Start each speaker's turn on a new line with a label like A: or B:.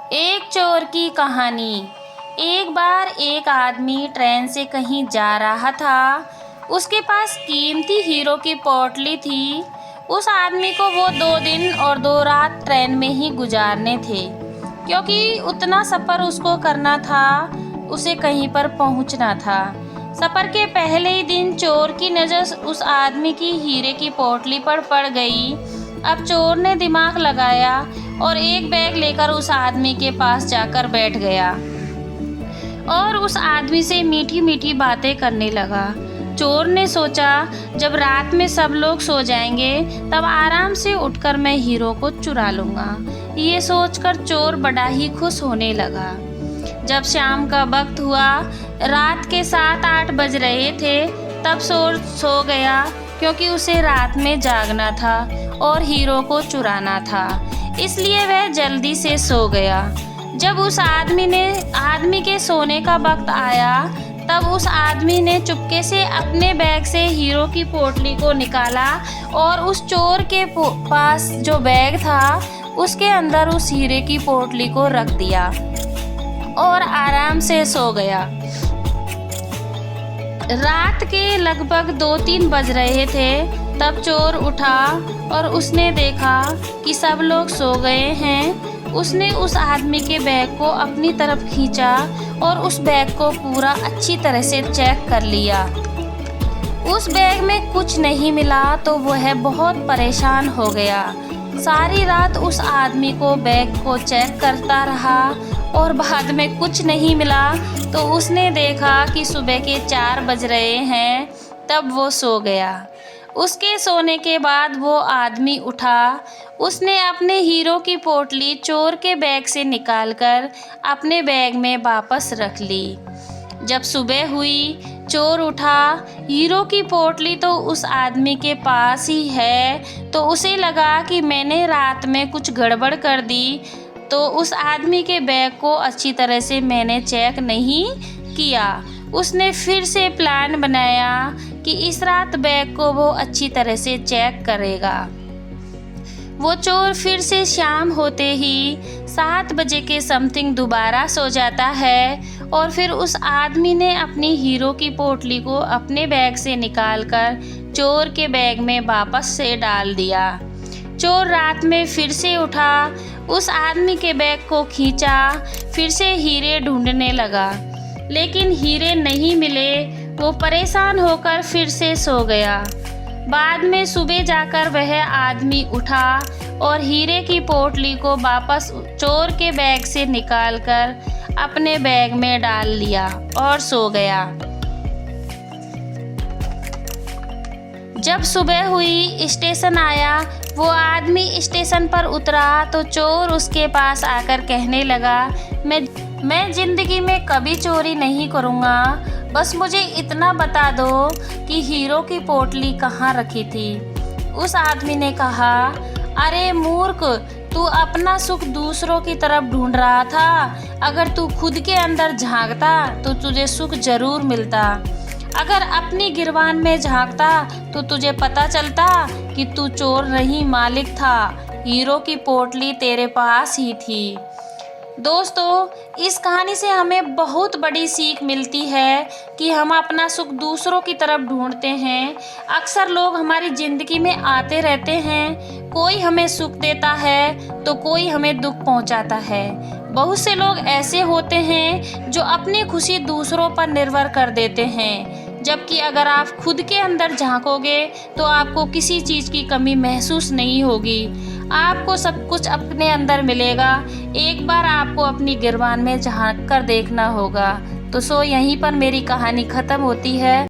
A: एक चोर की कहानी। एक बार एक आदमी ट्रेन से कहीं जा रहा था। उसके पास कीमती हीरो की पोटली थी। उस आदमी को वो 2 दिन और 2 रात ट्रेन में ही गुजारने थे, क्योंकि उतना सफ़र उसको करना था, उसे कहीं पर पहुंचना था। सफ़र के पहले ही दिन चोर की नज़र उस आदमी की हीरे की पोटली पर पड़ गई। अब चोर ने दिमाग लगाया और एक बैग लेकर उस आदमी के पास जाकर बैठ गया और उस आदमी से मीठी मीठी बातें करने लगा। चोर ने सोचा, जब रात में सब लोग सो जाएंगे तब आराम से उठकर मैं हीरो को चुरा लूँगा। ये सोचकर चोर बड़ा ही खुश होने लगा। जब शाम का वक्त हुआ, रात के 7-8 बज रहे थे, तब चोर सो गया, क्योंकि उसे रात में जागना था और हीरो को चुराना था, इसलिए वह जल्दी से सो गया। जब उस आदमी के सोने का वक्त आया, तब उस आदमी ने चुपके से अपने बैग से हीरो की पोटली को निकाला और उस चोर के पास जो बैग था उसके अंदर उस हीरे की पोटली को रख दिया और आराम से सो गया। रात के लगभग 2-3 बज रहे थे, तब चोर उठा और उसने देखा कि सब लोग सो गए हैं। उसने उस आदमी के बैग को अपनी तरफ खींचा और उस बैग को पूरा अच्छी तरह से चेक कर लिया। उस बैग में कुछ नहीं मिला तो वह बहुत परेशान हो गया। सारी रात उस आदमी को बैग को चेक करता रहा और बाद में कुछ नहीं मिला तो उसने देखा कि सुबह के 4 बज रहे हैं, तब वो सो गया। उसके सोने के बाद वो आदमी उठा। उसने अपने हीरो की पोटली चोर के बैग से निकालकर अपने बैग में वापस रख ली। जब सुबह हुई, चोर उठा, हीरो की पोटली तो उस आदमी के पास ही है, तो उसे लगा कि मैंने रात में कुछ गड़बड़ कर दी, तो उस आदमी के बैग को अच्छी तरह से मैंने चेक नहीं किया। उसने फिर से प्लान बनाया कि इस रात बैग को वो अच्छी तरह से चेक करेगा। वो चोर फिर से शाम होते ही 7 बजे के समथिंग दोबारा सो जाता है और फिर उस आदमी ने अपनी हीरो की पोटली को अपने बैग से निकालकर चोर के बैग में वापस से डाल दिया। चोर रात में फिर से उठा, उस आदमी के बैग को खींचा, फिर से हीरे ढूंढने लगा, लेकिन हीरे नहीं मिले। वो परेशान होकर फिर से सो गया। बाद में सुबह जाकर वह आदमी उठा और हीरे की पोटली को वापस चोर के बैग से निकालकर अपने बैग में डाल लिया और सो गया। जब सुबह हुई, स्टेशन आया, वो आदमी स्टेशन पर उतरा तो चोर उसके पास आकर कहने लगा, मैं ज़िंदगी में कभी चोरी नहीं करूँगा, बस मुझे इतना बता दो कि हीरो की पोटली कहाँ रखी थी। उस आदमी ने कहा, अरे मूर्ख, तू अपना सुख दूसरों की तरफ ढूंढ रहा था। अगर तू खुद के अंदर झांकता तो तुझे सुख जरूर मिलता। अगर अपनी गिरबान में झांकता तो तुझे पता चलता कि तू चोर नहीं मालिक था, हीरो की पोटली तेरे पास ही थी। दोस्तों, इस कहानी से हमें बहुत बड़ी सीख मिलती है कि हम अपना सुख दूसरों की तरफ ढूंढते हैं। अक्सर लोग हमारी ज़िंदगी में आते रहते हैं, कोई हमें सुख देता है तो कोई हमें दुख पहुंचाता है। बहुत से लोग ऐसे होते हैं जो अपनी खुशी दूसरों पर निर्भर कर देते हैं, जबकि अगर आप खुद के अंदर झांकोगे तो आपको किसी चीज़ की कमी महसूस नहीं होगी। आपको सब कुछ अपने अंदर मिलेगा। एक बार आपको अपनी गिरबान में झांक कर देखना होगा। तो यहीं पर मेरी कहानी ख़त्म होती है।